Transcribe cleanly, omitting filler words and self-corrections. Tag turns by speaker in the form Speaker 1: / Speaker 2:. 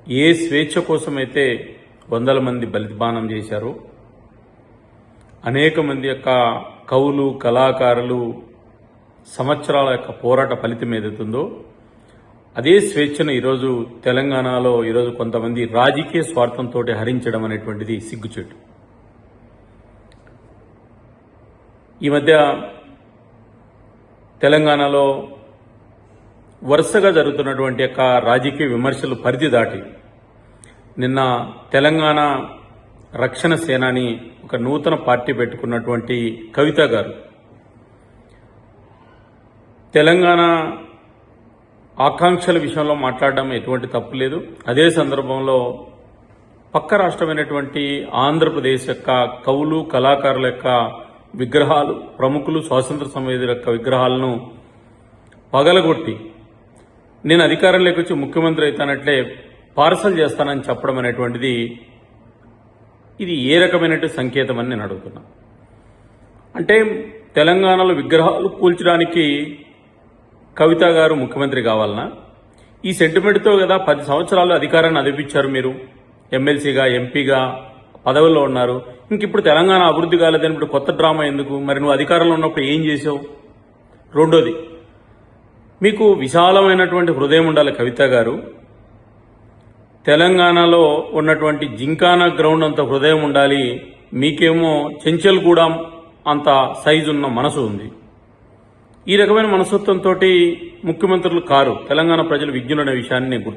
Speaker 1: ఏ స్వేచ్ఛ కోసమైతే వందల మంది బలిదానం చేశారో, అనేక మంది యొక్క కవులు, కళాకారులు సంవత్సరాల యొక్క పోరాట ఫలితం ఏదైతుందో అదే స్వేచ్ఛను ఈరోజు తెలంగాణలో ఈరోజు కొంతమంది రాజకీయ స్వార్థంతో హరించడం అనేటువంటిది సిగ్గుచేటు. ఈ మధ్య తెలంగాణలో వరుసగా జరుగుతున్నటువంటి యొక్క రాజకీయ విమర్శలు పరిధి దాటి నిన్న తెలంగాణ రక్షణ సేనాని ఒక నూతన పార్టీ పెట్టుకున్నటువంటి కవిత గారు తెలంగాణ ఆకాంక్షల విషయంలో మాట్లాడడం ఎటువంటి తప్పు లేదు. అదే సందర్భంలో పక్క రాష్ట్రమైనటువంటి ఆంధ్రప్రదేశ్ యొక్క కవులు, కళాకారుల యొక్క విగ్రహాలు, ప్రముఖులు, స్వాతంత్ర సమరయోధుల యొక్క విగ్రహాలను పగలగొట్టి నేను అధికారంలోకి వచ్చి ముఖ్యమంత్రి అవుతానట్లే పార్సల్ చేస్తానని చెప్పడం అనేటువంటిది ఇది ఏ రకమైనటువంటి సంకేతం అని నేను అడుగుతున్నా. అంటే తెలంగాణలో విగ్రహాలు కూల్చడానికి కవిత గారు ముఖ్యమంత్రి కావాలన్నా? ఈ సెంటిమెంట్తో కదా 10 సంవత్సరాలు అధికారాన్ని అదిపించారు. మీరు ఎమ్మెల్సీగా, ఎంపీగా పదవుల్లో ఉన్నారు. ఇంక ఇప్పుడు తెలంగాణ అభివృద్ధి కాలేదని ఇప్పుడు కొత్త డ్రామా ఎందుకు? మరి నువ్వు అధికారంలో ఉన్నప్పుడు ఏం చేసావు? రెండోది, మీకు విశాలమైనటువంటి హృదయం ఉండాలి కవిత గారు. తెలంగాణలో ఉన్నటువంటి జింకానా గ్రౌండ్ అంత హృదయం ఉండాలి. మీకేమో చెంచల్గూడెం అంత సైజు ఉన్న మనసు ఉంది. ఈ రకమైన మనస్తత్వంతో ముఖ్యమంత్రులు కారు. తెలంగాణ ప్రజలు విజ్ఞులనే విషయాన్ని నేను గుర్తు